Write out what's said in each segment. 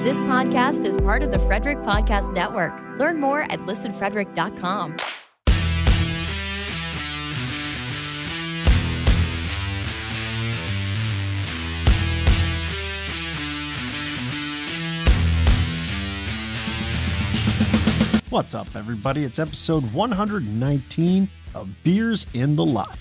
This podcast is part of the Frederick Podcast Network. Learn more at listenfrederick.com. What's up, everybody? It's episode 119 of Beers in the Lot.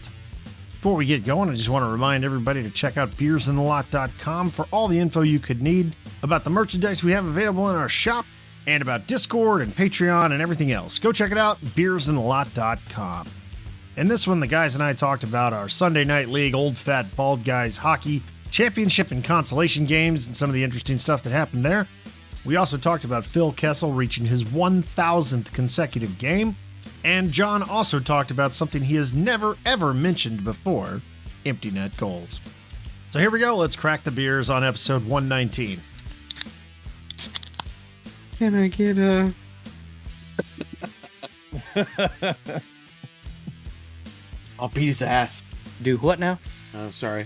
Before we get going, I just want to remind everybody to check out beersinthelot.com for all the info you could need about the merchandise we have available in our shop and about Discord and Patreon and everything else. Go check it out, beersinthelot.com. And this one, the guys and I talked about our Sunday Night League Old Fat Bald Guys Hockey Championship and Consolation games and some of the interesting stuff that happened there. We also talked about Phil Kessel reaching his 1,000th consecutive game, and John also talked about something he has never ever mentioned before, empty net goals. So here we go, let's crack the beers on episode 119. Can I get a... I'll beat his ass. Do what now? Oh, sorry.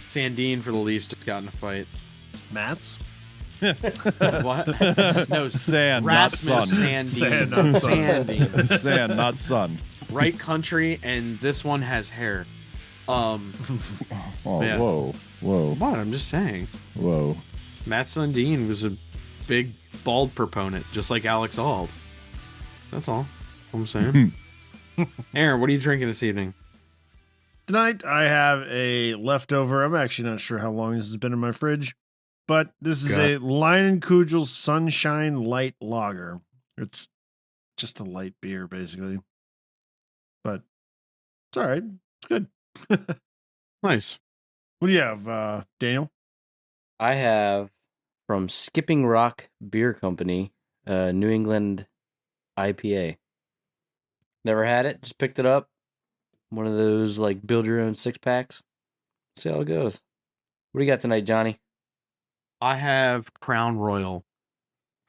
Sandine for the Leafs just got in a fight. Mats? What? No, Sand, Rasmus not sun. Sandine. Sand, not sun. Sandine. Sand, not sun. Right country, and this one has hair. Oh, Yeah. whoa. What? I'm just saying. Whoa. Matt Sandine was a big bald proponent, just like Alex Auld. That's all I'm saying. Aaron, what are you drinking this evening? Tonight I have a leftover, I'm actually not sure how long this has been in my fridge, but this is a Lion & Kugel Sunshine Light Lager. It's just a light beer, basically. But it's all right. It's good. Nice. What do you have, Daniel? I have from Skipping Rock Beer Company, New England IPA. Never had it, just picked it up. One of those like build your own 6-packs. See how it goes. What do you got tonight, Johnny? I have Crown Royal.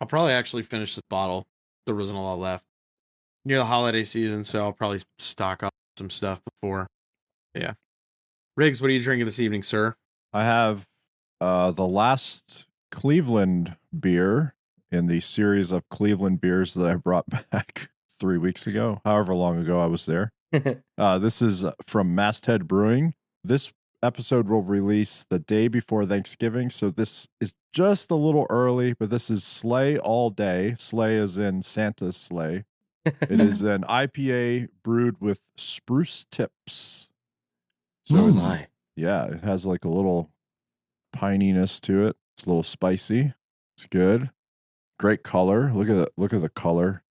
I'll probably actually finish this bottle. There wasn't a lot left. Near the holiday season, so I'll probably stock up some stuff before. Yeah. Riggs, what are you drinking this evening, sir? I have the last Cleveland beer in the series of Cleveland beers that I brought back 3 weeks ago, however long ago I was there. This is from Masthead Brewing. This episode will release the day before Thanksgiving, so this is just a little early, but this is Sleigh All Day. Sleigh is in Santa's sleigh. It is an IPA brewed with spruce tips. So it has like a little pininess to it. It's a little spicy. It's good. Great color. Look at the color.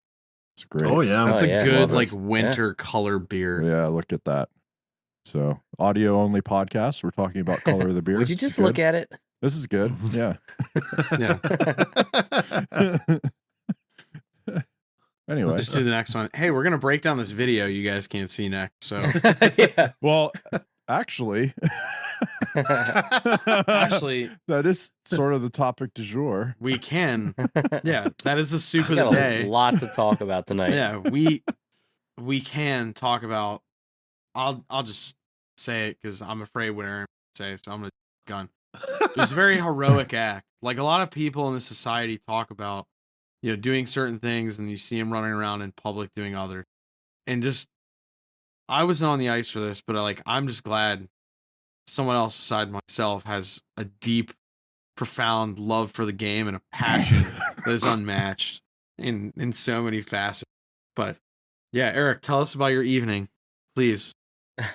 It's great. Oh, yeah. That's a good love like it. winter color beer. Yeah, look at that. So, audio only podcast. We're talking about color of the beer. Would you just look at it? This is good. Yeah. Yeah. Anyway, Just do the next one. Hey, we're gonna break down this video you guys can't see next. So Yeah. well, actually, actually, that is sort of the topic du jour. we can. Yeah, that is the soup We of the got a day. lot to talk about tonight. Yeah, we can talk about. I'll just say it because I'm afraid what Aaron would say, so I'm gonna gun. It's a very heroic act. Like a lot of people in this society talk about, doing certain things, and you see them running around in public doing others. And just, I wasn't on the ice for this, but I'm just glad someone else beside myself has a deep, profound love for the game and a passion that is unmatched in so many facets. But yeah, Eric, tell us about your evening, please.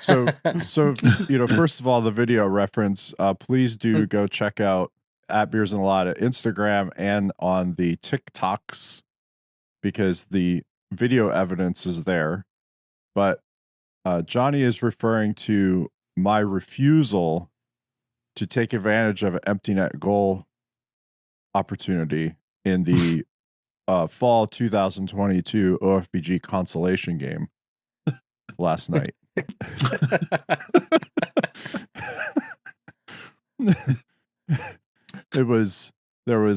So first of all, the video reference, please do go check out at Beers in a Lot at Instagram and on the TikToks, because the video evidence is there. But Johnny is referring to my refusal to take advantage of an empty net goal opportunity in the fall 2022 OFBG consolation game last night. There was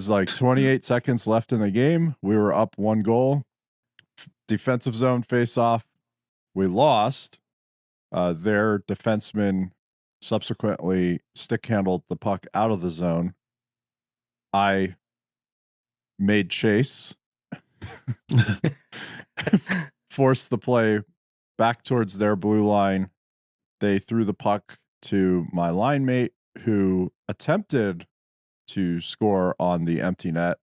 like 28 seconds left in the game. We were up 1 goal. Defensive zone face off. We lost. Their defenseman subsequently stick handled the puck out of the zone. I made chase, forced the play back towards their blue line. They threw the puck to my line mate, who attempted to score on the empty net.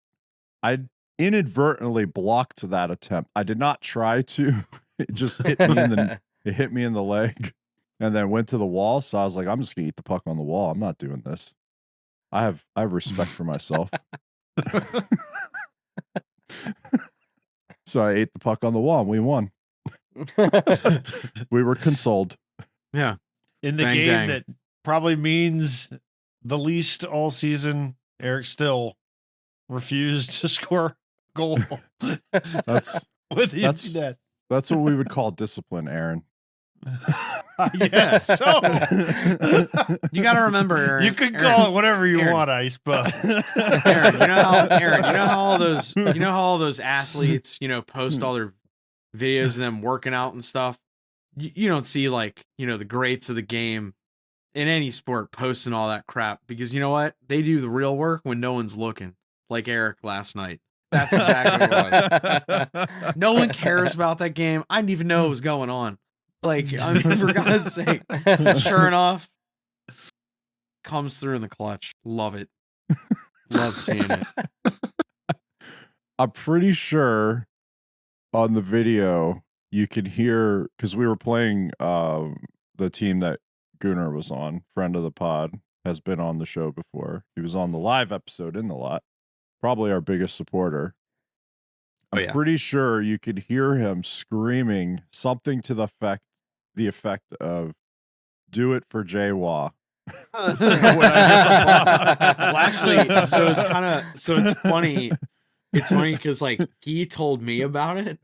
I inadvertently blocked that attempt. I did not try to. It just hit me in the leg and then went to the wall. So I was like, I'm just gonna eat the puck on the wall. I'm not doing this. I have respect for myself. So I ate the puck on the wall and we won. We were consoled. Yeah. In the Bang, game bang. that probably means the least all season, Eric still refused to score a goal That's with the empty net. that's what we would call discipline, Aaron. I guess so. You got to remember, Aaron. You can call it whatever you Aaron. want, Ice, but Aaron, you know how all those athletes, post all their videos of them working out and stuff. You don't see the greats of the game in any sport posting all that crap, because you know what? They do the real work when no one's looking, like Eric last night. That's exactly what it was. No one cares about that game. I didn't even know it was going on. For God's sake. Sure enough, comes through in the clutch. Love it. Love seeing it. I'm pretty sure on the video you can hear, because we were playing the team that Gunnar was on, friend of the pod, has been on the show before. He was on the live episode in the lot. Probably our biggest supporter. I'm pretty sure you could hear him screaming something to the effect of "Do it for JWA." Well, actually, so it's funny. It's funny because he told me about it.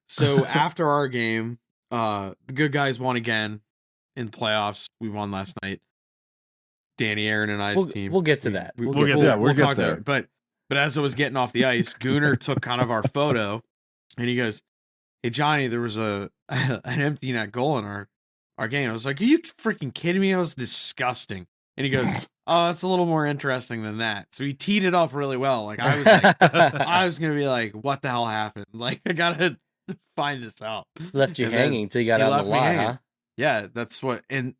So after our game, the good guys won again in the playoffs. We won last night. Danny, Aaron, and I's team. We'll get to that. We'll get there. But as I was getting off the ice, Gunnar took kind of our photo, and he goes, "Hey Johnny, there was an empty net goal in our game." I was like, "Are you freaking kidding me? It was disgusting." And he goes, "Oh, that's a little more interesting than that." So he teed it up really well. I was I was gonna be like, "What the hell happened?" I gotta find this out. Left you And hanging till you got out of the lot, huh? Yeah, that's what, and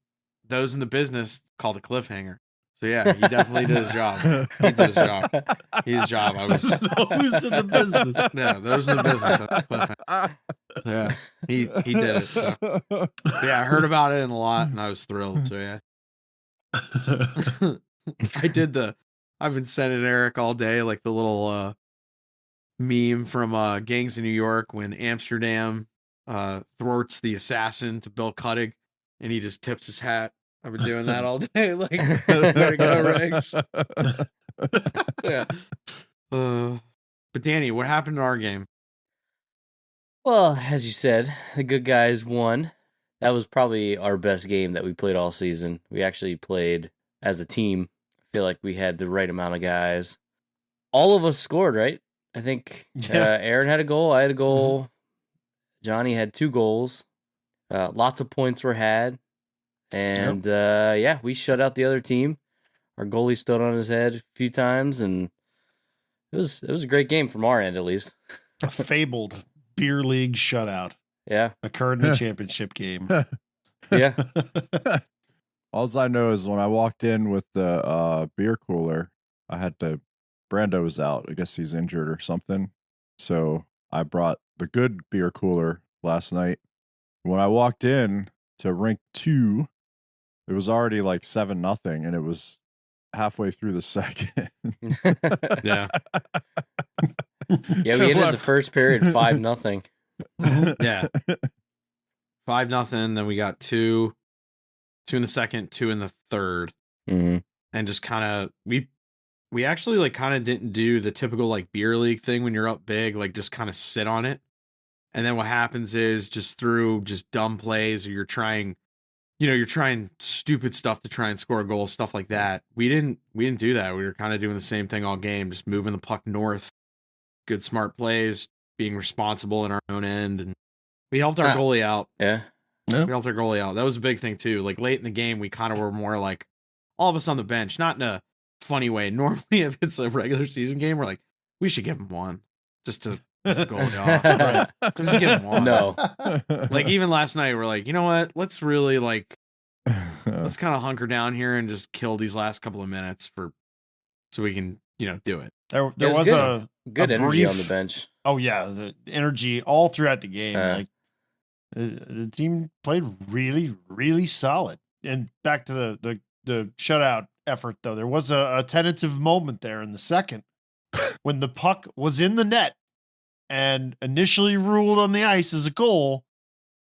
those in the business call it a cliffhanger. So yeah, he definitely did his job. He did his job. His job. I was those in the business. Yeah, those in the business. That's the cliffhanger. Yeah, he did it. So yeah, I heard about it in a lot, and I was thrilled. So yeah. I've been sending Eric all day the little meme from Gangs of New York when Amsterdam thwarts the assassin to Bill Cuddig, and he just tips his hat. I've been doing that all day. Way to go, Rex. Yeah. But Danny, what happened in our game? Well, as you said, the good guys won. That was probably our best game that we played all season. We actually played as a team. I feel like we had the right amount of guys. All of us scored, right? I think Aaron had a goal. I had a goal. Mm-hmm. Johnny had 2 goals. Lots of points were had. And we shut out the other team. Our goalie stood on his head a few times, and it was a great game from our end, at least. A fabled beer league shutout. Yeah, occurred in the championship game. Yeah. All I know is when I walked in with the beer cooler, Brando was out. I guess he's injured or something. So I brought the good beer cooler last night. When I walked in to rink 2, it was already 7-0, and it was halfway through the second. Yeah. Yeah, we ended the first period 5-0. Yeah. 5-0. Then we got 2 in the second, 2 in the third. Mm-hmm. And just kind of, we actually kind of didn't do the typical beer league thing when you're up big, just kind of sit on it. And then what happens is just through dumb plays, or you're trying stupid stuff to try and score a goal, stuff like that. We didn't do that. We were kind of doing the same thing all game, just moving the puck north, good smart plays, being responsible in our own end, and we helped our goalie out. Yeah. We helped our goalie out. That was a big thing too. Late in the game, we kind of were more all of us on the bench, not in a funny way. Normally, if it's a regular season game, we're we should give him one just to scold you off. Right. Just give him one. No. Like even last night, we're like, you know what? Let's really let's kind of hunker down here and just kill these last couple of minutes so we can, do it. There It was was good. Good energy brief, on the bench. Oh yeah, the energy all throughout the game. Like the team played really, really solid. And back to the shutout effort, though, there was a tentative moment there in the second when the puck was in the net and initially ruled on the ice as a goal.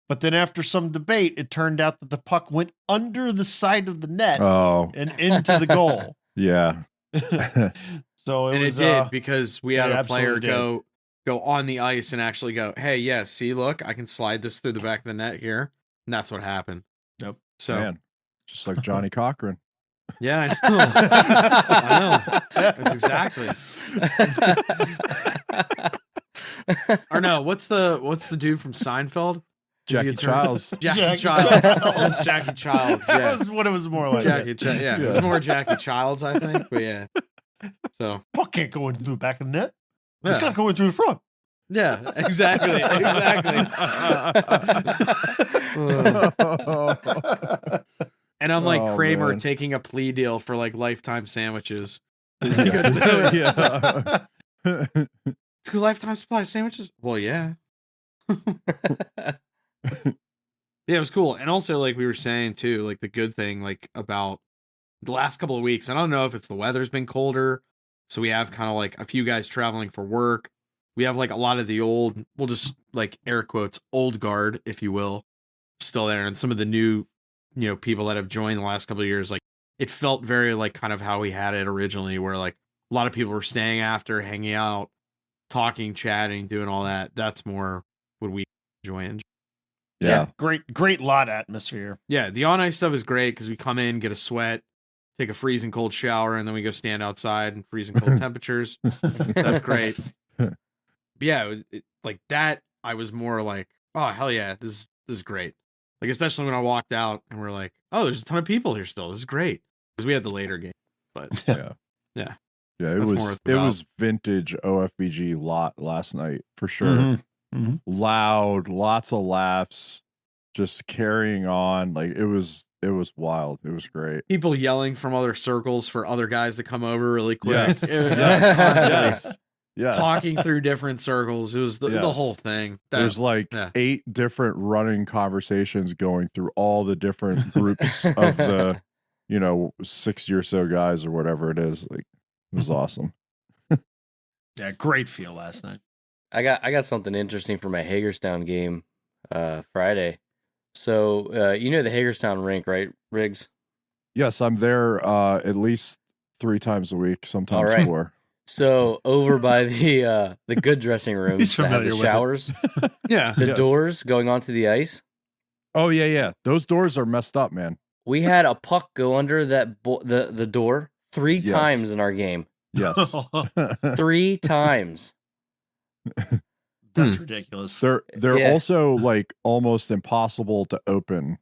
But then after some debate, it turned out that the puck went under the side of the net and into the goal. Yeah. So it did because we had a player did. go on the ice and actually go, hey, yeah, see, look, I can slide this through the back of the net here. And that's what happened. Yep. So, Man, just like Johnny Cochran. Yeah, I know. I know. That's exactly. Or no, what's the dude from Seinfeld? Jackie Childs. Jackie Childs. That's Jackie Childs. Yeah. That was what it was more like. Yeah, it was more Jackie Childs, I think. But yeah. So puck can't go into the back of the net. Yeah. It's got to go into the front. Yeah, exactly. And I'm like Kramer taking a plea deal for like lifetime sandwiches. Yeah. Lifetime supply of sandwiches? Well, yeah. Yeah, it was cool. And also, like we were saying too, like the good thing, like about the last couple of weeks, I don't know if it's the weather's been colder, so we have kind of like a few guys traveling for work. We have like a lot of the old, we'll just like air quotes, old guard, if you will, still there. And some of the new, people that have joined the last couple of years, like it felt very like kind of how we had it originally, where like a lot of people were staying after, hanging out, talking, chatting, doing all that. That's more what we enjoy. Yeah. Great lot atmosphere. Yeah, the on ice stuff is great because we come in, get a sweat, take a freezing cold shower, and then we go stand outside in freezing cold temperatures. That's great. But yeah, like that, I was more like, oh hell yeah, this is great. Like especially when I walked out and we're like, oh, there's a ton of people here still. This is great because we had the later game. But yeah. It was vintage OFBG lot last night for sure. Mm-hmm. Mm-hmm. Loud, lots of laughs, just carrying on. Like it was wild. It was great. People yelling from other circles for other guys to come over really quick. Yes. Yes. Talking through different circles. It was the whole thing. There's like 8 different running conversations going through all the different groups of the 60 or so guys or whatever it is. Like it was awesome. Yeah, great feel last night. I got something interesting for my Hagerstown game Friday. So the Hagerstown rink, right, Riggs? Yes, I'm there at least 3 times a week, sometimes 4. So over by the good dressing rooms that have the showers, the doors going onto the ice. Oh yeah. Those doors are messed up, man. We had a puck go under that the door 3 times in our game. Yes. 3 times. That's ridiculous. They're also like almost impossible to open.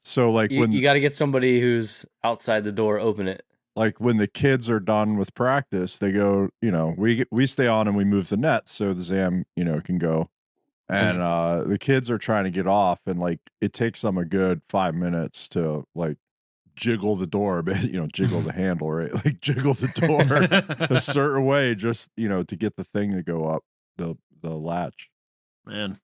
So like when you got to get somebody who's outside the door, open it. Like when the kids are done with practice, they go, we stay on and we move the net so the ZAM, can go. And the kids are trying to get off, and like it takes them a good 5 minutes to like jiggle the door, but jiggle the handle, right? Like jiggle the door a certain way, just to get the thing to go up the latch. Man,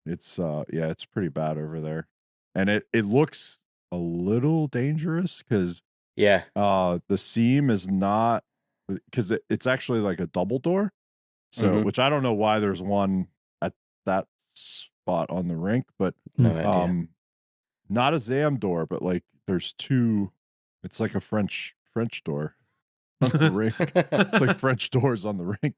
it's it's pretty bad over there, and it looks a little dangerous because the seam is not, because it's actually like a double door, so which I don't know why there's one at that spot on the rink, but not a ZAM door, but like there's 2. It's like a French door on the rink. It's like French doors on the rink.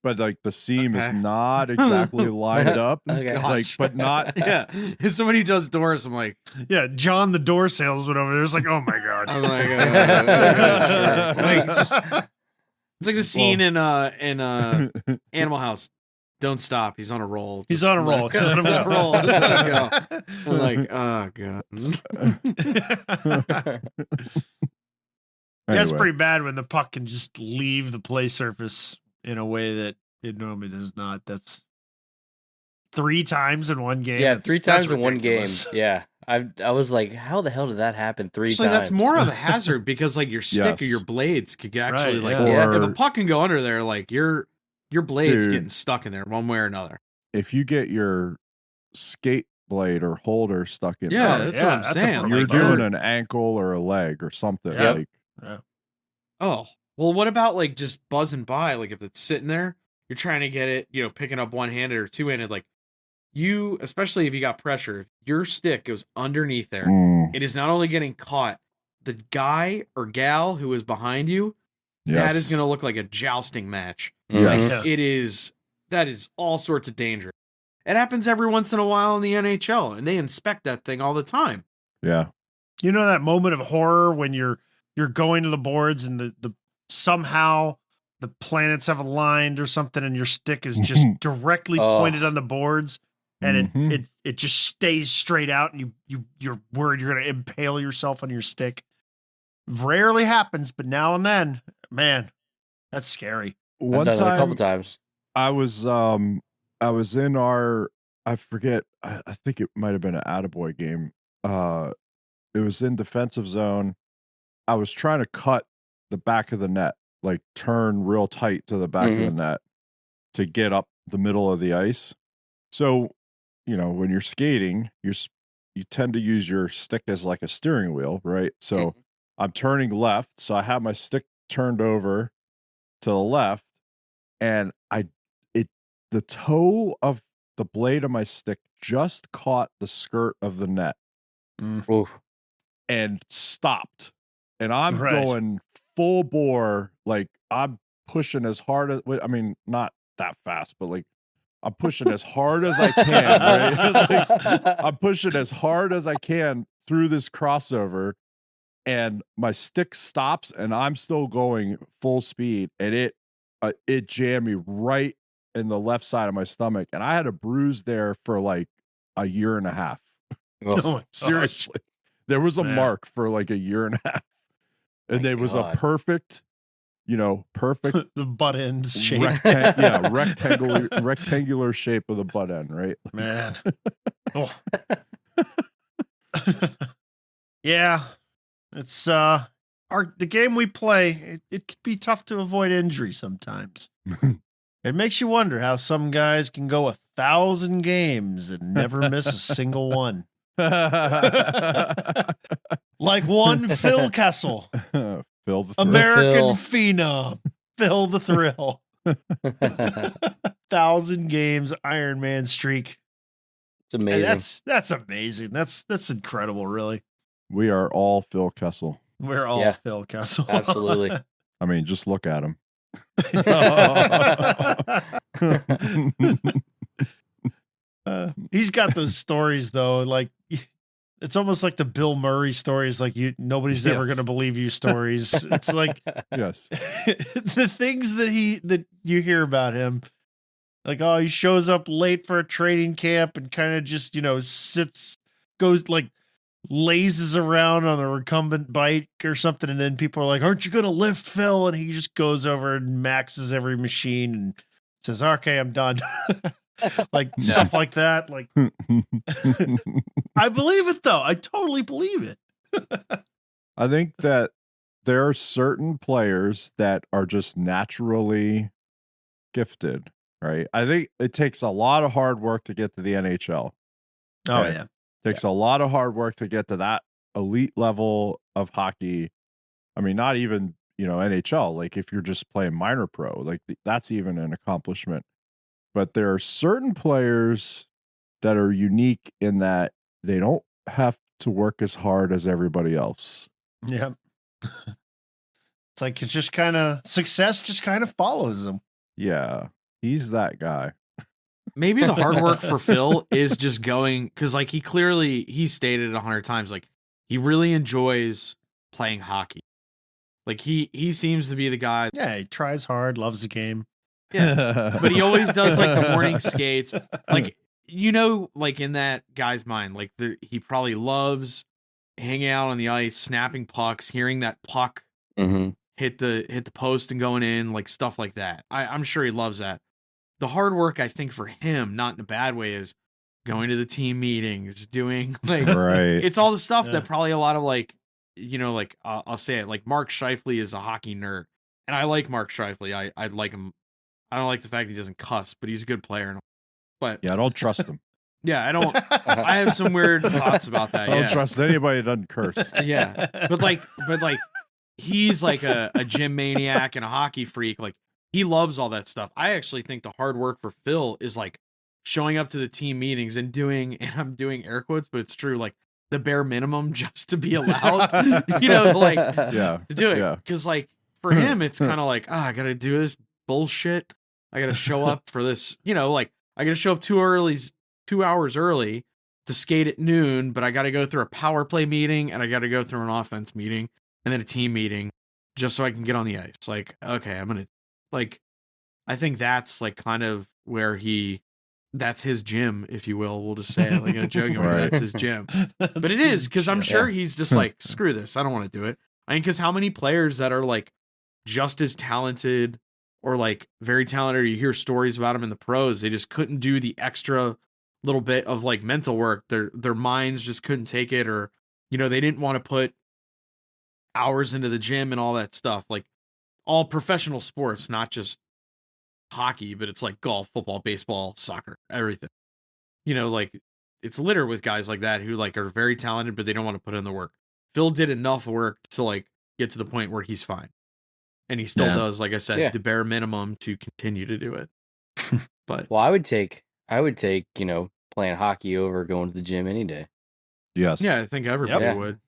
But like the seam is not exactly lined up. Like, but not. Yeah. If somebody does doors, I'm like, yeah, John the door salesman over there is like, oh my god. I'm like, it's like the scene in Animal House. Don't stop. He's on a roll. He's on a roll. Just let him roll. Just let him go. I'm like, oh god. That's Anyway, pretty bad when the puck can just leave the play surface in a way that it normally does not. That's 3 times in one game. Yeah, That's- 3 that's times in one game. ridiculous. Yeah. I was like, how the hell did that happen 3 Actually, times? that's more of a hazard because like your stick or Yes. your blades could actually Right, like yeah. if a Or- puck can go under there, like your blade's Dude. getting stuck in there one way or another. if you get your skate blade or holder stuck in Yeah, there, that's yeah, what I'm that's a saying. problem. you're Like, doing an ankle or a leg or something. Yep. Like, Yeah. oh, well, what about like just buzzing by? Like if it's sitting there, you're trying to get it, picking up one-handed or two-handed. Like you, especially if you got pressure, if your stick goes underneath there, it is not only getting caught, the guy or gal who is behind you, that is yes. going to look like a jousting match. Yes. Yeah. That is all sorts of danger. It happens every once in a while in the NHL, and they inspect that thing all the time. Yeah. You know that moment of horror when you're going to the boards and the somehow the planets have aligned or something and your stick is just directly pointed on the boards and Mhm. it just stays straight out and you're worried you're going to impale yourself on your stick. Rarely happens, but now and then, man, that's scary. I've One done it a couple time times. I was in I forget, I think it might have been an Attaboy game. It was in defensive zone. I was trying to cut the back of the net, like turn real tight to the back of the net to get up the middle of the ice. So, when you're skating, you tend to use your stick as like a steering wheel, right? So I'm turning left, so I have my stick turned over to the left, and the toe of the blade of my stick just caught the skirt of the net Oof. and stopped. And I'm Right. going full bore, like I'm pushing as hard as, I mean, not that fast, but like I'm pushing as hard as I can, right? Like, I'm pushing as hard as I can through this crossover, and my stick stops, and I'm still going full speed, and it jammed me right in the left side of my stomach, and I had a bruise there for like a year and a half. Oh my gosh. Seriously, there was a Man. mark for like a year and a half, and My it was a God. perfect, perfect The butt end shape. rectangular shape of the butt end, right? Man. Oh. Yeah. It's the game we play, it can be tough to avoid injury sometimes. It makes you wonder how some guys can go 1,000 games and never miss a single one. Like one Phil Kessel, Phil the Thrill. American Phil. phenom, Phil the Thrill. 1,000 games Iron Man streak. It's And amazing. that's amazing. That's incredible, really. We are all Phil Kessel. We're all Yeah. Phil Kessel. Absolutely. I mean, just look at him. He's got those stories though, like it's almost like the Bill Murray stories, like nobody's ever Yes. going to believe you stories. It's like Yes. the things that you hear about him, like, oh, he shows up late for a training camp and kind of just goes like lazes around on the recumbent bike or something, and then people are like, aren't you going to lift, Phil? And he just goes over and maxes every machine and says, okay, I'm done. Like stuff like that. Like, I believe it though. I totally believe it. I think that there are certain players that are just naturally gifted, right? I think it takes a lot of hard work to get to the NHL. Oh Okay. yeah. Takes a lot of hard work to get to that elite level of hockey. I mean, not even, NHL, like if you're just playing minor pro, like that's even an accomplishment. But there are certain players that are unique in that they don't have to work as hard as everybody else. Yeah. It's like it's just kind of success just kind of follows them. Yeah, he's that guy. Maybe the hard work for Phil is just going because, like, he stated it 100 times, like he really enjoys playing hockey. Like he seems to be the guy. Yeah, he tries hard, loves the game. Yeah, but he always does like the morning skates, like like in that guy's mind, like he probably loves hanging out on the ice, snapping pucks, hearing that puck hit the post and going in, like stuff like that. I'm sure he loves that. The hard work, I think, for him, not in a bad way, is going to the team meetings, doing like Right. it's all the stuff Yeah. that probably a lot of like, you know, like I'll say it, like Mark Scheifele is a hockey nerd, and I like Mark Scheifele. I like him. I don't like the fact he doesn't cuss, but he's a good player. But Yeah, I don't trust him. yeah, I don't. I have some weird thoughts about that. I don't Yeah, trust anybody that doesn't curse. yeah, but like he's like a gym maniac and a hockey freak. Like he loves all that stuff. I actually think the hard work for Phil is like showing up to the team meetings and doing, and I'm doing air quotes, but it's true, like the bare minimum just to be allowed, you know, like Yeah. to do it. Yeah. Because like for him, it's kind of like, I gotta do this bullshit. I gotta show up for this, you know, like I gotta show up 2 hours early to skate at noon, but I gotta go through a power play meeting and I gotta go through an offense meeting and then a team meeting just so I can get on the ice. Like, okay, I'm gonna like I think that's like kind of where that's his gym, if you will. We'll just say it like in a joking way. Right. That's his gym. But it is because I'm sure he's just like, screw this. I don't want to do it. I mean, because how many players that are like just as talented or like very talented, or you hear stories about them in the pros, they just couldn't do the extra little bit of like mental work. Their minds just couldn't take it, or you know, they didn't want to put hours into the gym and all that stuff. Like all professional sports, not just hockey, but it's like golf, football, baseball, soccer, everything. You know, like it's littered with guys like that who like are very talented, but they don't want to put in the work. Phil did enough work to like get to the point where he's fine. And he still does, like I said, the bare minimum to continue to do it. But well, I would take, you know, playing hockey over going to the gym any day. Yes. yeah, I think everybody Yep. would.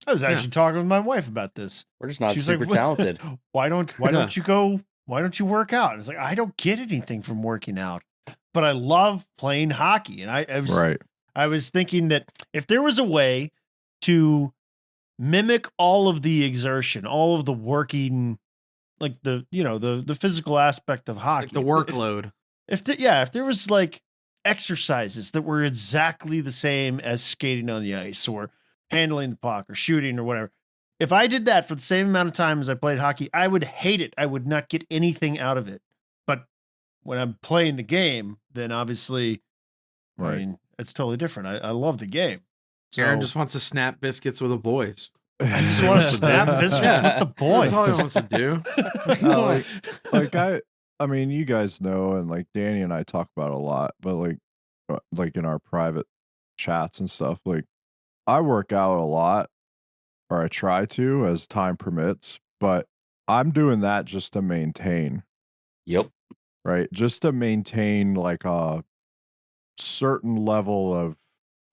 I was actually talking with my wife about this. We're just not She's super like, talented. Why don't you go? Why don't you work out? It's like, I don't get anything from working out, but I love playing hockey. And I was thinking that if there was a way to mimic all of the exertion, all of the working, like the physical aspect of hockey, Like the workload. If there was like exercises that were exactly the same as skating on the ice or handling the puck or shooting or whatever. If I did that for the same amount of time as I played hockey, I would hate it. I would not get anything out of it. But when I'm playing the game, then obviously, I mean, it's totally different. I love the game. Aaron just wants to snap biscuits with the boys. I just want to snap biscuits with the boys. That's all he wants to do. I mean, you guys know, and like Danny and I talk about it a lot, but like in our private chats and stuff, like I work out a lot, or I try to as time permits, but I'm doing that just to maintain. Yep. Right. Just to maintain like a certain level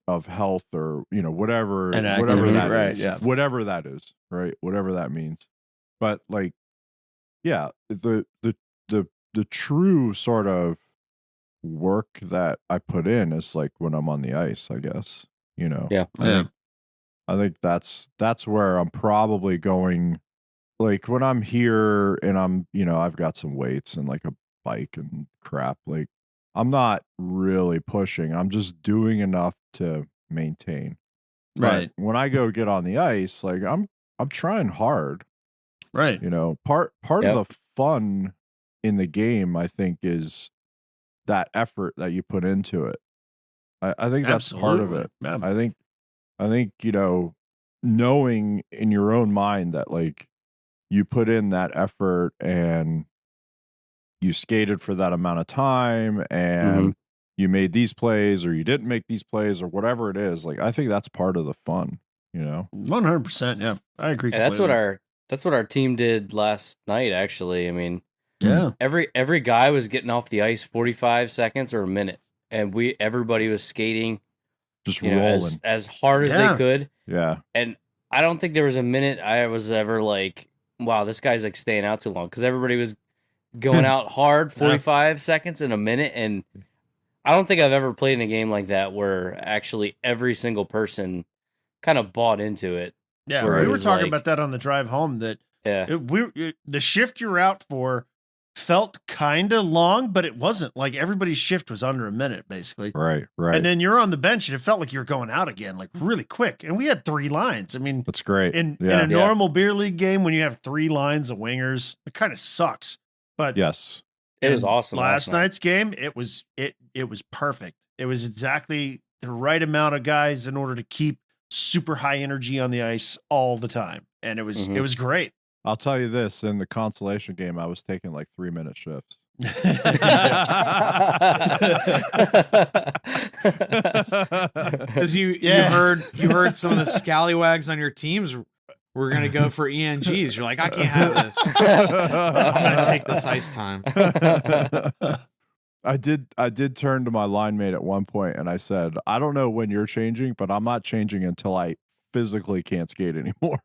of health, or you know, whatever that is. Yeah. Whatever that is, right? Whatever that means. But like, yeah, the true sort of work that I put in is like when I'm on the ice, I guess. You know. Yeah. I think that's where I'm probably going. Like when I'm here and I'm, you know, I've got some weights and like a bike and crap. Like I'm not really pushing. I'm just doing enough to maintain. Right. But when I go get on the ice, like I'm trying hard. Right. You know, part of the fun in the game, I think, is that effort that you put into it. I think that's part of it. Yeah. I think, you know, knowing in your own mind that like you put in that effort and you skated for that amount of time and you made these plays or you didn't make these plays or whatever it is, like I think that's part of the fun, you know. 100%. Yeah, I agree. Yeah, that's what our team did last night. Actually, I mean, every guy was getting off the ice 45 seconds or a minute, and everybody was skating. Just rolling as hard as they could. Yeah. And I don't think there was a minute I was ever like, wow, this guy's like staying out too long, because everybody was going out hard 45 seconds in a minute. And I don't think I've ever played in a game like that where actually every single person kind of bought into it. Yeah, we were talking about that on the drive home, that the shift you're out for felt kind of long, but it wasn't. Like everybody's shift was under a minute, basically. Right. And then you're on the bench, and it felt like you were going out again, like really quick. And we had 3 lines. I mean, That's great. in a normal beer league game, when you have 3 lines of wingers, it kind of sucks. But yes, It was awesome. Last night's game, it was perfect. It was exactly the right amount of guys in order to keep super high energy on the ice all the time, and it was great. I'll tell you this: in the consolation game, I was taking like 3-minute shifts. Because you heard some of the scallywags on your teams were gonna go for ENGs. You're like, I can't have this. I'm gonna take this ice time. I did turn to my line mate at one point and I said, I don't know when you're changing, but I'm not changing until I physically can't skate anymore.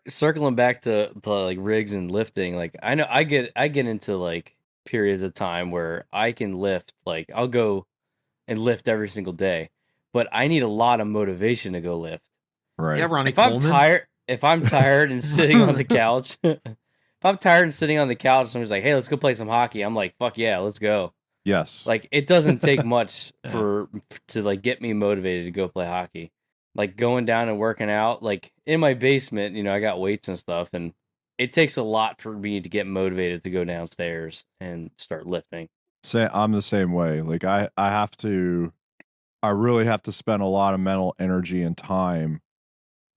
Circling back to like rigs and lifting, like I know I get into like periods of time where I can lift, like I'll go and lift every single day, but I need a lot of motivation to go lift. Right. Yeah, Ronnie If I'm tired and sitting on the couch, somebody's like, "Hey, let's go play some hockey." I'm like, "Fuck yeah, let's go." Yes. Like it doesn't take much to like get me motivated to go play hockey. Like going down and working out, like in my basement, I got weights and stuff, and it takes a lot for me to get motivated to go downstairs and start lifting. I'm the same way. Like I really have to spend a lot of mental energy and time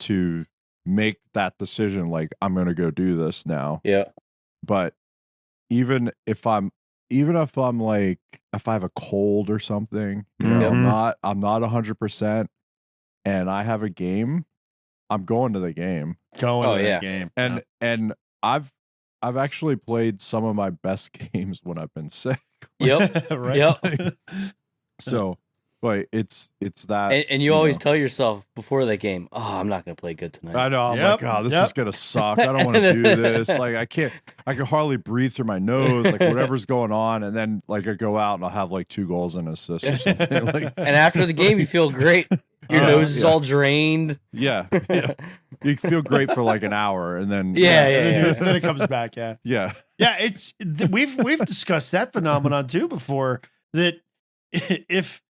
to make that decision. Like I'm going to go do this now. Yeah. But even if I have a cold or something, I'm not 100% and I have a game, I'm going to the game. Game. And I've actually played some of my best games when I've been sick. Yep. Right. Yep. So, but it's that, and you always tell yourself before that game, "Oh, I'm not going to play good tonight." I know. I'm like, oh, this is gonna suck. I don't want to do this. Like, I can hardly breathe through my nose. Like, whatever's going on, and then like I go out and I'll have like 2 goals and an assist or something. Like, and after the game, you feel great. Your nose is all drained. Yeah. You feel great for like an hour, and then then it comes back. Yeah. It's we've discussed that phenomenon too before. That if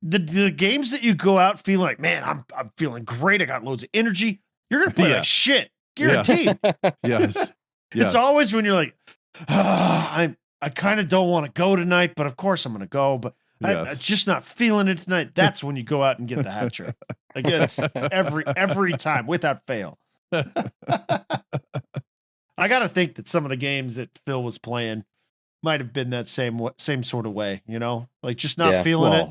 the games that you go out feeling like, man, I'm feeling great, I got loads of energy, you're gonna play like shit, guaranteed. Yes. It's always when you're like, I kind of don't want to go tonight, but of course I'm gonna go, but I'm just not feeling it tonight. That's when you go out and get the hat trick. Like it's every time without fail. I gotta think that some of the games that Phil was playing might have been that same sort of way, like just not feeling it.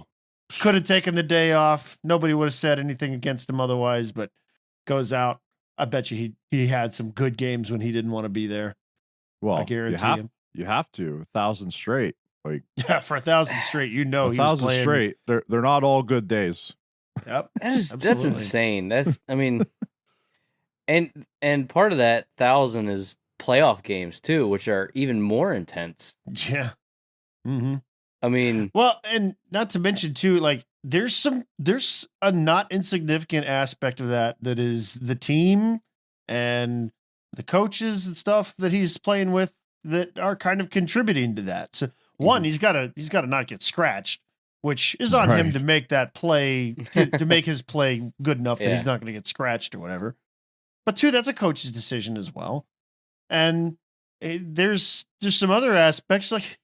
Could have taken the day off. Nobody would have said anything against him otherwise, but goes out. I bet you he had some good games when he didn't want to be there. Well, I guarantee you have to 1,000 straight. Like, yeah, for 1,000 straight, 1,000 straight. They're not all good days. Yep, that's insane. That's and part of that 1,000 is playoff games too, which are even more intense. Yeah. Mm-hmm. I mean, well, and not to mention too, like there's a not insignificant aspect of that is the team and the coaches and stuff that he's playing with that are kind of contributing to that. So one, he's got to not get scratched, which is on him to make that play to make his play good enough that he's not going to get scratched or whatever. But two, that's a coach's decision as well. And there's some other aspects like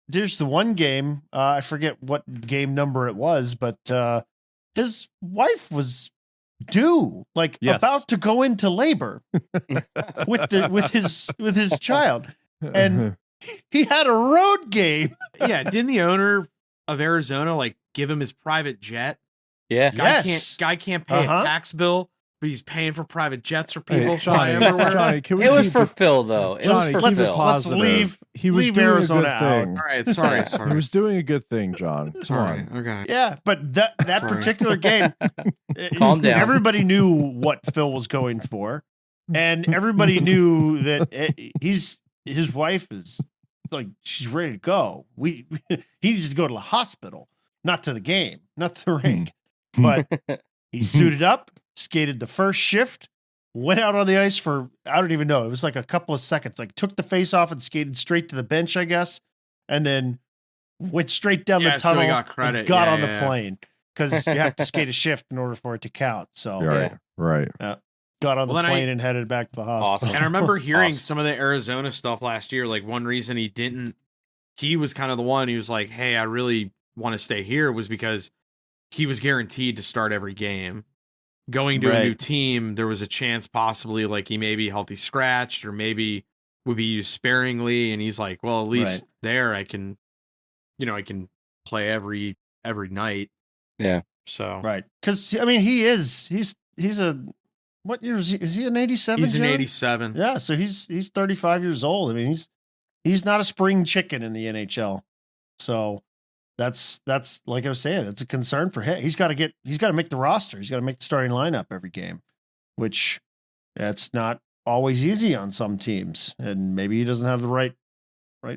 there's the one game, I forget what game number it was, but his wife was due, like about to go into labor with his child, and he had a road game. Yeah, didn't the owner of Arizona like give him his private jet? Yeah, guy can't pay a tax bill. But he's paying for private jets for people. Johnny, it was for Phil, though. Let's leave. He was leave doing Arizona a good thing. All right, sorry. He was doing a good thing, John. Sorry. Okay. Yeah, but that particular game, calm down. Everybody knew what Phil was going for, and everybody knew that his wife is like she's ready to go. He needs to go to the hospital, not to the game, not to the ring, but. He suited up. skated the first shift, went out on the ice for, I don't even know, it was like a couple of seconds, like took the face off and skated straight to the bench, I guess, and then went straight down the Yeah, so tunnel he got credit. and got Yeah, on the yeah, yeah. plane, because you have to skate a shift in order for it to count. So Right. got on Well, the then plane and headed back to the hospital. Awesome. And I remember hearing Awesome. some of the Arizona stuff last year. Like one reason he was kind of the one who was like, hey, I really want to stay here, was because he was guaranteed to start every game. Going to a new team, there was a chance possibly like he may be healthy scratched or maybe would be used sparingly. And he's like, well, at least there I can play every night. Yeah. So Right. Because, I mean, he's a, what year is he? Is he an 87? he's an John? 87. Yeah. So he's 35 years old. I mean, he's not a spring chicken in the NHL. So that's like I was saying, it's a concern for him. He's got to make the roster. He's got to make the starting lineup every game, which that's not always easy on some teams. And maybe he doesn't have the right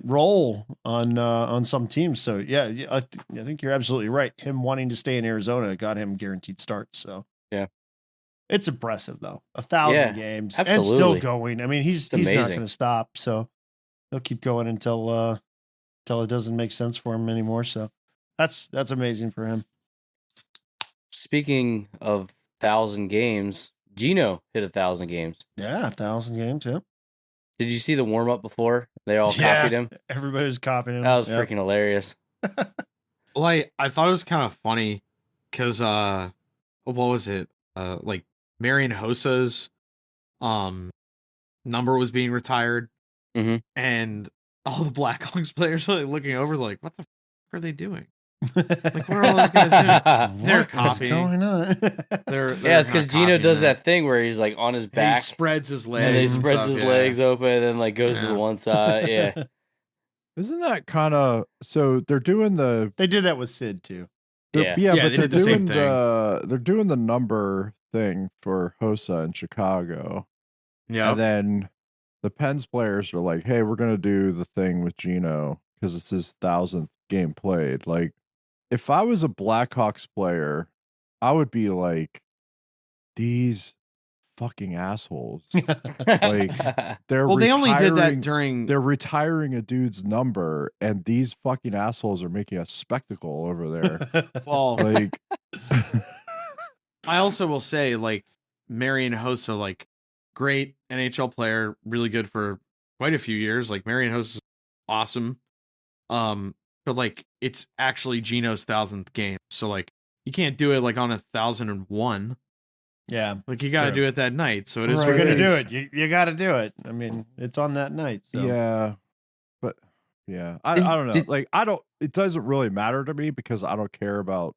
role on some teams. So yeah, I think you're absolutely right. Him wanting to stay in Arizona got him guaranteed starts. So yeah, it's impressive though. 1,000 games and still going. I mean, he's not going to stop. So he'll keep going until it doesn't make sense for him anymore. So that's amazing for him. Speaking of 1,000 games, Gino hit 1,000 games. Yeah, 1,000 games. Yeah. Did you see the warm up before? They all copied him. Everybody was copying him. That was freaking hilarious. Well, I thought it was kind of funny because what was it? Like Marian Hossa's number was being retired, and all the Blackhawks players are like looking over, like, what the f are they doing? Like, what are all those guys doing? They're copying. What's going on? Yeah, it's because Gino does that thing where he's like on his back, he spreads his legs, and he spreads his legs open, and then like goes to the one side. Yeah, isn't that kind of so? They're doing the. They did that with Sid too. But they're doing they're doing the number thing for Hossa in Chicago. Yeah, and then the Pens players are like, "Hey, we're gonna do the thing with Gino because it's his 1,000th game played." Like, if I was a Blackhawks player, I would be like, these fucking assholes. Like, they only did that they're retiring a dude's number, and these fucking assholes are making a spectacle over there. Well, like, I also will say, like, Marian Hossa, like, great NHL player, really good for quite a few years. Like, Marian Hossa is awesome. But like, it's actually Gino's 1,000th game, so like, you can't do it like on 1,001. Yeah, like you got to do it that night. So it is. We're gonna do it. You got to do it. I mean, it's on that night. So. Yeah, but yeah, I don't know. Like, it doesn't really matter to me because I don't care about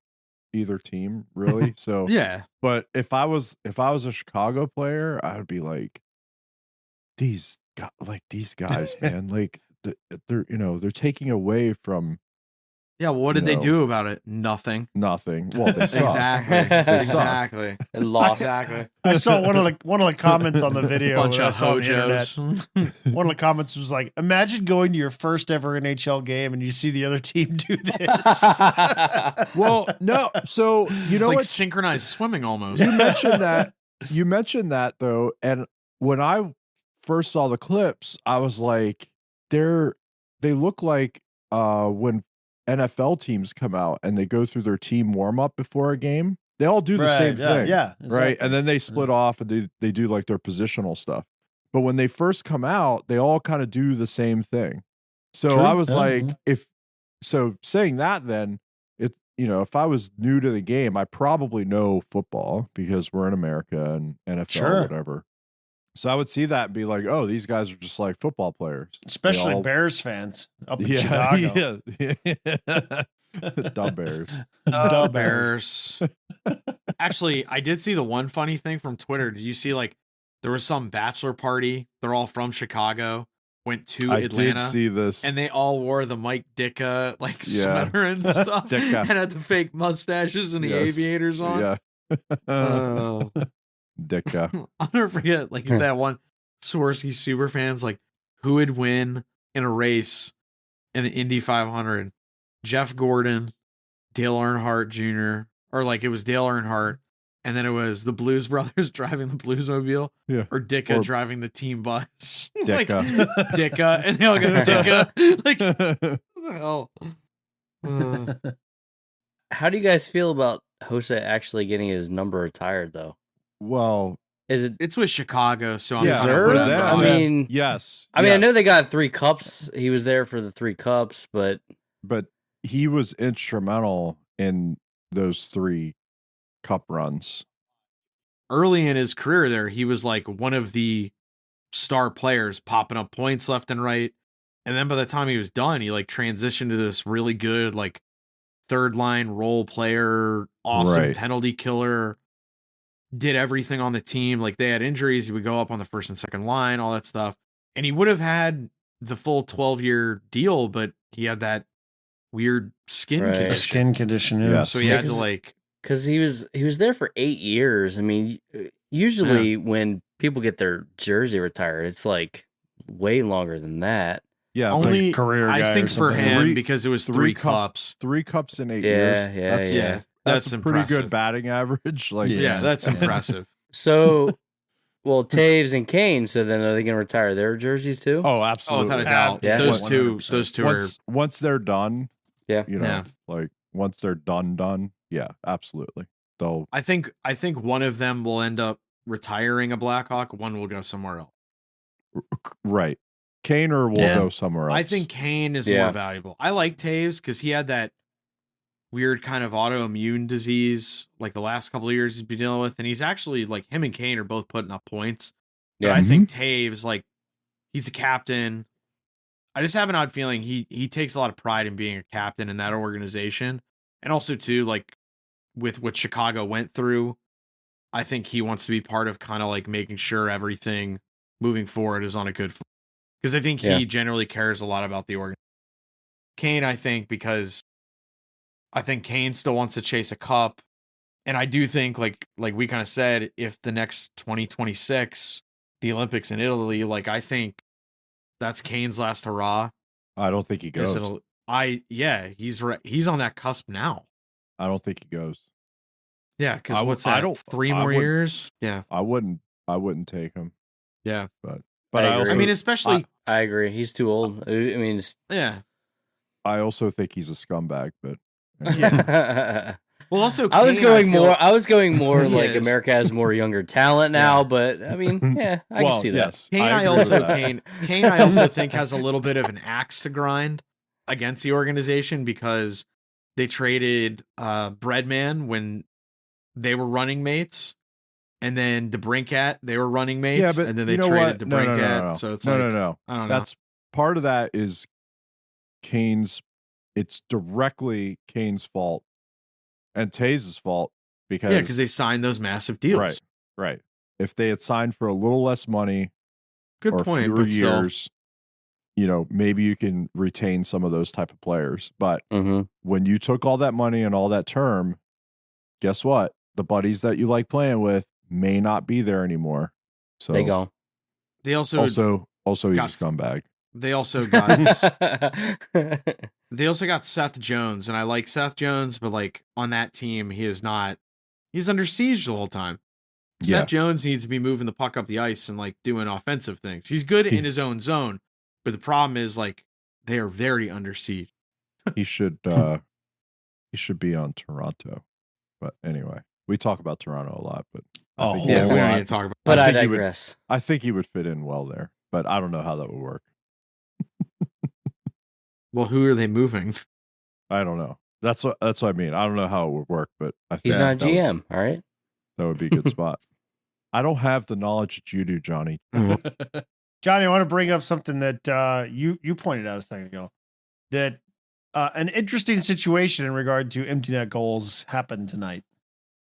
either team really. So yeah. But if I was a Chicago player, I would be like, these guys, man, like. They're taking away from. Yeah, well, what did they do about it? Nothing. Well, they suck. Exactly. They lost. Exactly. I saw one of the comments on the video. Bunch of hojos. One of the comments was like, "Imagine going to your first ever NHL game and you see the other team do this." Well, no. So it's like synchronized swimming almost. You mentioned that though, and when I first saw the clips, I was like, they look like when NFL teams come out and they go through their team warm up before a game. They all do the same thing. Yeah. Exactly. Right. And then they split off and they do like their positional stuff. But when they first come out, they all kind of do the same thing. So I was like, saying that, then if I was new to the game, I probably know football because we're in America and NFL or whatever. So I would see that and be like, oh, these guys are just like football players. Especially Bears fans up in Chicago. Yeah. Dumb Bears. Dumb Bears. Actually, I did see the one funny thing from Twitter. Did you see, like, there was some bachelor party? They're all from Chicago. Went to Atlanta. I did see this. And they all wore the Mike Ditka, like, sweater and stuff. Ditka. And had the fake mustaches and the aviators on. Yeah. Ditka. I'll never forget, like, that one Swirsky super fans, like, who would win in a race in the Indy 500? Jeff Gordon, Dale Earnhardt Jr., or like it was Dale Earnhardt, and then it was the Blues Brothers driving the Bluesmobile, Yeah. or Dicka Or- driving the team bus. Dicka. Dicka, and they all go Dicka. Like, what the hell? How do you guys feel about Jose actually getting his number retired, though? Well, Is it It's with Chicago, so I'm Yeah, kind of deserved? put them, I on. mean, yes. I know yes. they got 3 cups. He was there for the 3 cups, but But he was instrumental in those 3 cup runs. Early in his career there, he was like one of the star players, popping up points left and right. And then by the time he was done, he like transitioned to this really good like third line role player, awesome Right. penalty killer, did everything on the team. Like they had injuries, he would go up on the first and second line, all that stuff. And he would have had the full 12-year deal, but he had that weird skin Right. The condition. skin condition. Yeah. Yes. So he had to Because- like because he was there for 8 years. I mean, usually when people get their jersey retired, it's like way longer than that. Yeah, only career guy I or think for something. him Three- because it was three 3 cup- cups. 3 cups in 8 Yeah, years. yeah, that's, yeah. That's that's a pretty impressive. good batting average. Like, Yeah. That's impressive. So, well, Taves and Kane. So then, are they going to retire their jerseys too? oh, Oh, absolutely. without a doubt. Yeah. Those 100%. two are Once they're done, Yeah. you know, Yeah. like once they're done, yeah, absolutely. They'll I think one of them will end up retiring a Blackhawk, one will go somewhere else. right. Kaner will Yeah. go somewhere else. I think Kane is Yeah. more valuable. I like Taves because he had that weird kind of autoimmune disease like the last couple of years he's been dealing with, and he's actually like him and Kane are both putting up points. But Yeah. I think Taves, like, he's a captain. I just have an odd feeling he takes a lot of pride in being a captain in that organization. And also too, like with what Chicago went through, I think he wants to be part of kind of like making sure everything moving forward is on a good, because I think Yeah. he generally cares a lot about the organization. Kane, I think, because I think Kane still wants to chase a cup. And I do think like we kind of said, if the next 2026, the Olympics in Italy, like I think that's Kane's last hurrah. I don't think he Yes, goes. he's right. He's on that cusp now. I don't think he goes. Yeah, I because w- what's I that? don't- 3 I more wouldn't- years? Yeah, I wouldn't take him. yeah. But I I agree. also I mean, especially I agree. He's too old. I mean, it's, yeah. I also think he's a scumbag, but Yeah. Well, also I was Kane, going feel- more. I was going more He like is. America has more younger talent now. Yeah. But I mean, yeah, I well, can see that. yes, Kane, I agree with also that. Kane, I also think has a little bit of an axe to grind against the organization because they traded Breadman when they were running mates, and then DeBrincat they were running mates, Yeah, but and then they you know traded what? No, DeBrincat. no. So it's no, like no. I don't know. That's part of that is Kane's. It's directly Kane's fault and Taze's fault because Yeah, because they signed those massive deals. Right. If they had signed for a little less money Good or point, fewer but still, years, you know, maybe you can retain some of those type of players. But Mm-hmm. when you took all that money and all that term, guess what? The buddies that you like playing with may not be there anymore. So They go. they also also he's got- a scumbag. they also got they also got Seth Jones, and I like Seth Jones, but like on that team, he's under siege the whole time. Yeah. Seth Jones needs to be moving the puck up the ice and like doing offensive things. He's good in his own zone, but the problem is like they are very under siege. He should be on Toronto. But anyway, we talk about Toronto a lot, but I Oh, think Yeah, he we would- don't need to talk about. But I think he would- digress. I think he would fit in well there, but I don't know how that would work. Well, who are they moving? I don't know. That's what I mean. I don't know how it would work, but I think He's not a that would- GM. All right. That would be a good spot. I don't have the knowledge that you do, Johnny. Johnny, I want to bring up something that you pointed out a second ago. That an interesting situation in regard to empty net goals happened tonight.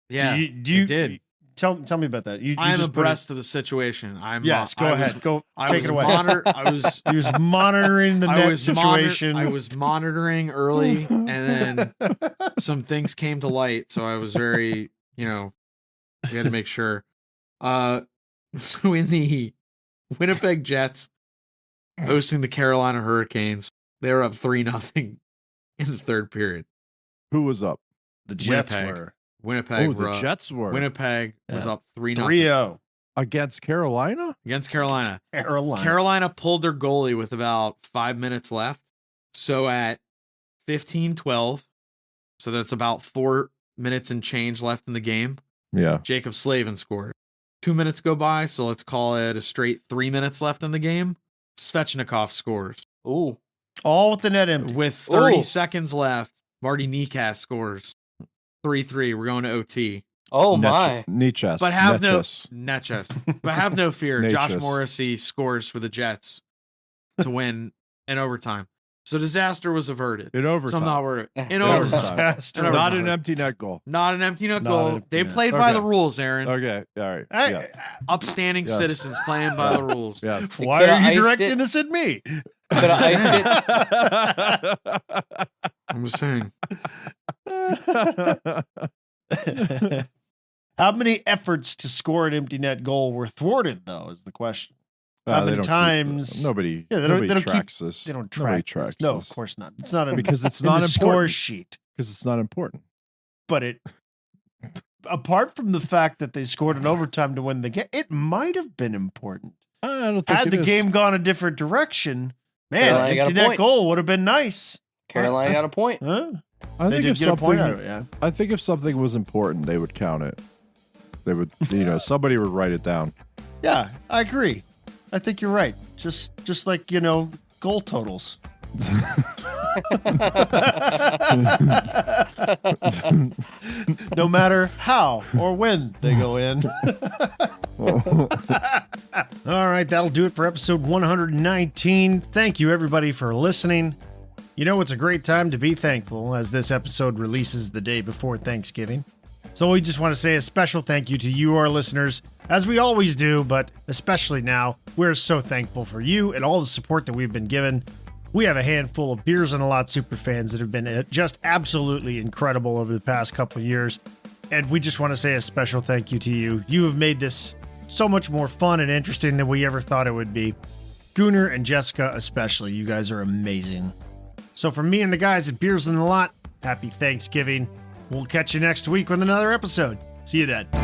Yeah, do you it did. Tell me about that. You I'm just put it- abreast of the situation. Yes, go ahead. I Take was it away. I was He was monitoring the net situation. I was monitoring early, and then some things came to light, so I was very, we had to make sure. So in the Winnipeg Jets hosting the Carolina Hurricanes, they were up 3-0 in the third period. Who was up? The Jets Winnipeg. were. Winnipeg. Oh, the Jets were Winnipeg was up 3-0 3-0 against Carolina. against Carolina. Carolina. Carolina pulled their goalie with about 5 minutes left. So at 15-12, so that's about 4 minutes and change left in the game. Yeah. Jacob Slavin scored. 2 minutes go by, so let's call it a straight 3 minutes left in the game. Svechnikov scores. Ooh. All with the net empty. With 30 Ooh. seconds left, Marty Nikas scores. 3-3. We're going to OT. Oh my. Neches. But have Neches. But have no fear. Josh Natchez. Morrissey scores for the Jets to win in overtime. So disaster was averted. In overtime. So I'm not worried. In In overtime. overtime. Disaster. In Not overtime. an empty net goal. Not an empty net Not goal. an empty They net. played by Okay. the rules, Aaron. Okay. All right. Hey, Yeah. Upstanding Yes. citizens playing by the rules. Yes. why Coulda are you iced directing it. this at me? Could have iced I'm just saying. How many efforts to score an empty net goal were thwarted, though, is the question. How They many don't keep- times- nobody Yeah, they don't- nobody they don't keep- tracks this. They don't Nobody track tracks this. No, this. of course not. It's not Because it's in not the score important. sheet. Because it's not important. But it, apart from the fact that they scored in overtime to win the game, it might have been important. I don't think Had it the is. game gone a different direction, man, Carolina an got a empty net point. goal would have been nice. Carolina got a point. Huh? I They think did if get a point something, out of it, yeah. I think if something was important, they would count it. They would, somebody would write it down. Yeah, I agree. I think you're right. Just like, goal totals. No matter how or when they go in. All right, that'll do it for episode 119. Thank you, everybody, for listening. It's a great time to be thankful as this episode releases the day before Thanksgiving. So we just want to say a special thank you to you, our listeners, as we always do, but especially now. We're so thankful for you and all the support that we've been given. We have a handful of Beers and a Lot super fans that have been just absolutely incredible over the past couple of years. And we just want to say a special thank you to you. You have made this so much more fun and interesting than we ever thought it would be. Gunnar and Jessica especially, you guys are amazing. So from me and the guys at Beers and a Lot, happy Thanksgiving. We'll catch you next week with another episode. See you then.